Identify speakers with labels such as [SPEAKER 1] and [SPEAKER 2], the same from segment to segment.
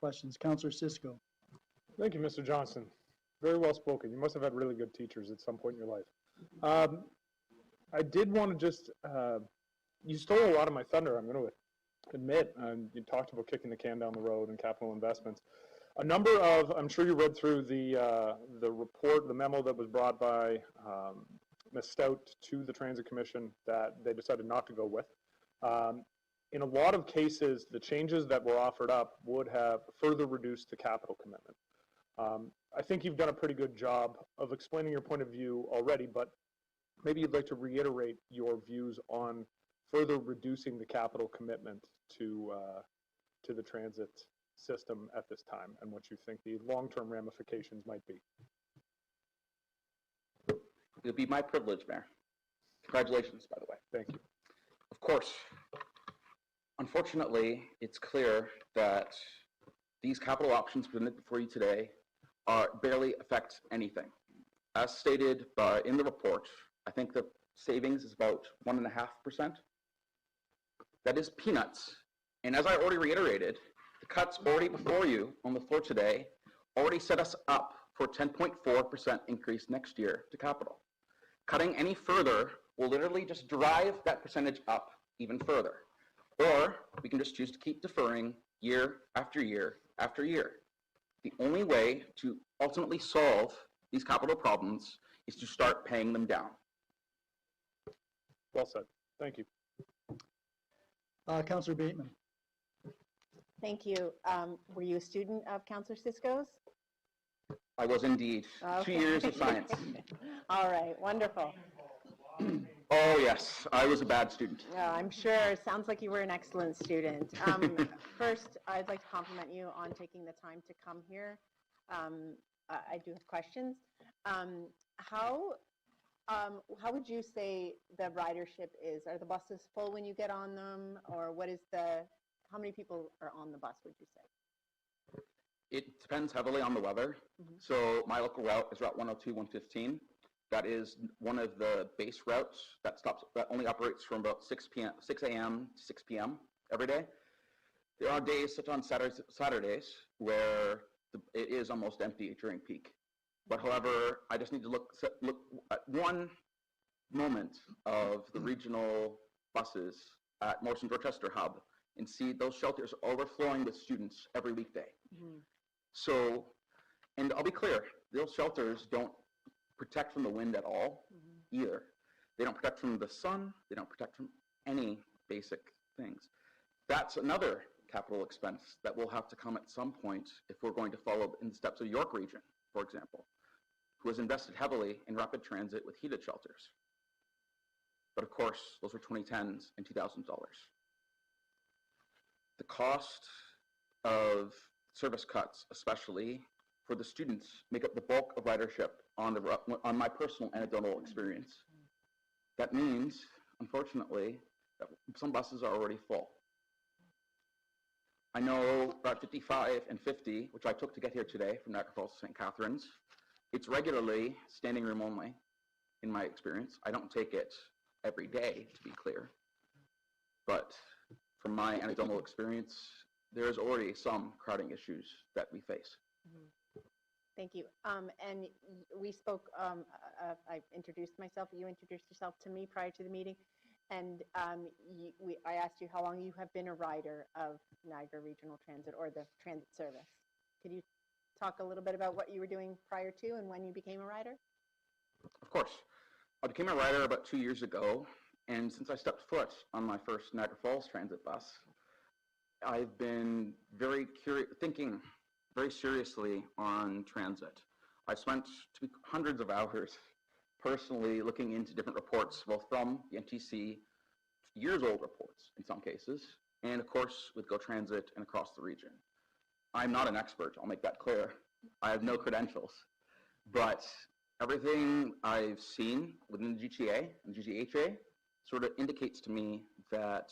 [SPEAKER 1] questions. Councillor Cisco.
[SPEAKER 2] Thank you, Mr. Johnson. Very well spoken. You must have had really good teachers at some point in your life. I did want to just, you stole a lot of my thunder, I'm going to admit. You talked about kicking the can down the road and capital investments. A number of, I'm sure you read through the report, the memo that was brought by Ms. Stout to the Transit Commission that they decided not to go with. In a lot of cases, the changes that were offered up would have further reduced the capital commitment. I think you've done a pretty good job of explaining your point of view already, but maybe you'd like to reiterate your views on further reducing the capital commitment to the transit system at this time, and what you think the long-term ramifications might be.
[SPEAKER 3] It would be my privilege, Mayor. Congratulations, by the way.
[SPEAKER 2] Thank you.
[SPEAKER 3] Of course. Unfortunately, it's clear that these capital options presented before you today barely affect anything. As stated in the report, I think the savings is about 1.5%. That is peanuts. And as I already reiterated, the cuts already before you on the floor today already set us up for 10.4% increase next year to capital. Cutting any further will literally just drive that percentage up even further. Or we can just choose to keep deferring year after year after year. The only way to ultimately solve these capital problems is to start paying them down.
[SPEAKER 2] Well said. Thank you.
[SPEAKER 1] Councillor Bateman.
[SPEAKER 4] Thank you. Were you a student of Councillor Cisco's?
[SPEAKER 3] I was indeed.
[SPEAKER 4] Okay.
[SPEAKER 3] 2 years of science.
[SPEAKER 4] All right, wonderful.
[SPEAKER 3] Oh yes, I was a bad student.
[SPEAKER 4] I'm sure. Sounds like you were an excellent student. First, I'd like to compliment you on taking the time to come here. I do have questions. How would you say the ridership is? Are the buses full when you get on them, or how many people are on the bus, would you say?
[SPEAKER 3] It depends heavily on the weather. So my local route is Route 102, 115. That is one of the base routes that only operates from about 6 a.m. to 6 p.m. every day. There are days, such on Saturdays, where it is almost empty during peak. But however, I just need to look at one moment of the regional buses at Morrison Dorchester Hub and see those shelters overflowing with students every weekday. So, and I'll be clear, those shelters don't protect from the wind at all either. They don't protect from the sun. They don't protect from any basic things. That's another capital expense that will have to come at some point if we're going to follow in the steps of York Region, for example, who has invested heavily in rapid transit with heated shelters. But of course, those were 2010s and $2,000. The cost of service cuts, especially for the students, make up the bulk of ridership on my personal anecdotal experience. That means, unfortunately, that some buses are already full. I know Route 55 and 50, which I took to get here today from Niagara Falls to St. Catharines, it's regularly standing room only, in my experience. I don't take it every day, to be clear. But from my anecdotal experience, there is already some crowding issues that we face.
[SPEAKER 4] Thank you. And we spoke, I introduced myself, you introduced yourself to me prior to the meeting, and I asked you how long you have been a rider of Niagara Regional Transit or the transit service. Could you talk a little bit about what you were doing prior to and when you became a rider?
[SPEAKER 3] Of course. I became a rider about 2 years ago, and since I stepped foot on my first Niagara Falls transit bus, I've been thinking very seriously on transit. I've spent hundreds of hours personally looking into different reports, both from the NTC, years-old reports in some cases, and of course with Go Transit and across the region. I'm not an expert, I'll make that clear. I have no credentials, but everything I've seen within the GTA and GGHA sort of indicates to me that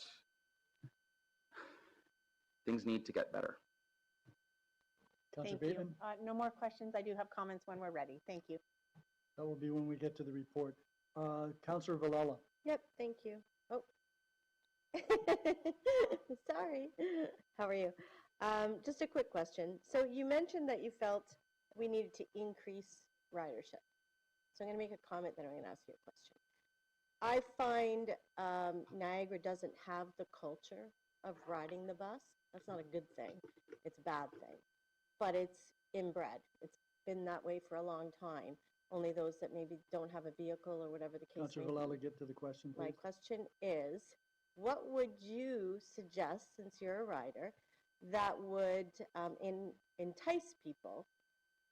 [SPEAKER 3] things need to get better.
[SPEAKER 1] Councillor
[SPEAKER 4] Thank
[SPEAKER 1] Bateman.
[SPEAKER 4] you. No more questions. I do have comments when we're ready. Thank you.
[SPEAKER 1] That will be when we get to the report. Councillor Valella.
[SPEAKER 4] Yep, thank you. Oh. Sorry. How are you?
[SPEAKER 5] Just a quick question. So you mentioned that you felt we needed to increase ridership. So I'm going to make a comment, then I'm going to ask you a question. I find Niagara doesn't have the culture of riding the bus. That's not a good thing. It's a bad thing. But it's inbred. It's been that way for a long time. Only those that maybe don't have a vehicle or whatever the case
[SPEAKER 1] Councillor
[SPEAKER 5] may be.
[SPEAKER 1] Villala, get to the question,
[SPEAKER 5] My
[SPEAKER 1] please.
[SPEAKER 5] question is, what would you suggest, since you're a rider, that would entice people?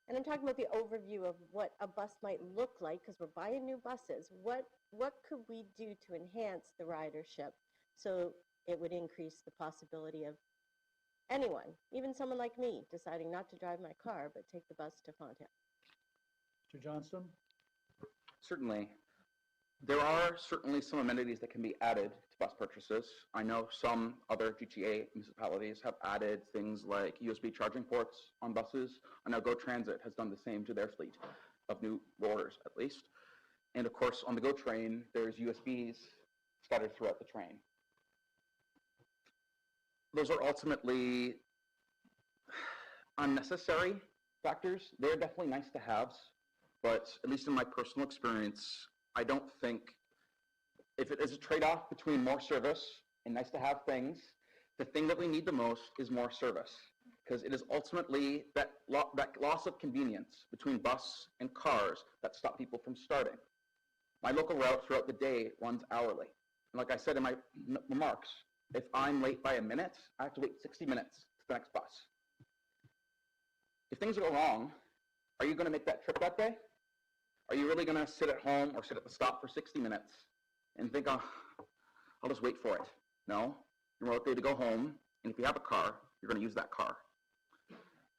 [SPEAKER 5] And I'm talking about the overview of what a bus might look like, because we're buying new buses. What could we do to enhance the ridership so it would increase the possibility of anyone, even someone like me, deciding not to drive my car but take the bus to Fontana?
[SPEAKER 1] Mr. Johnston?
[SPEAKER 3] Certainly. There are certainly some amenities that can be added to bus purchases. I know some other GTA municipalities have added things like USB charging ports on buses. I know Go Transit has done the same to their fleet of new rollers, at least. And of course, on the Go train, there's USBs scattered throughout the train. Those are ultimately unnecessary factors. They're definitely nice to haves, but at least in my personal experience, I don't think, if it is a trade-off between more service and nice to have things, the thing that we need the most is more service, because it is ultimately that loss of convenience between bus and cars that stop people from starting. My local route throughout the day runs hourly. And like I said in my remarks, if I'm late by a minute, I have to wait 60 minutes to the next bus. If things go wrong, are you going to make that trip that day? Are you really going to sit at home or sit at the stop for 60 minutes and think, oh, I'll just wait for it? No, you're more likely to go home, and if you have a car, you're going to use that car.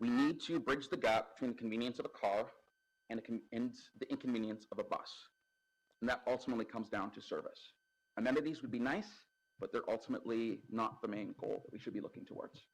[SPEAKER 3] We need to bridge the gap between the convenience of a car and the inconvenience of a bus. And that ultimately comes down to service. Amenities would be nice, but they're ultimately not the main goal that we should be looking towards.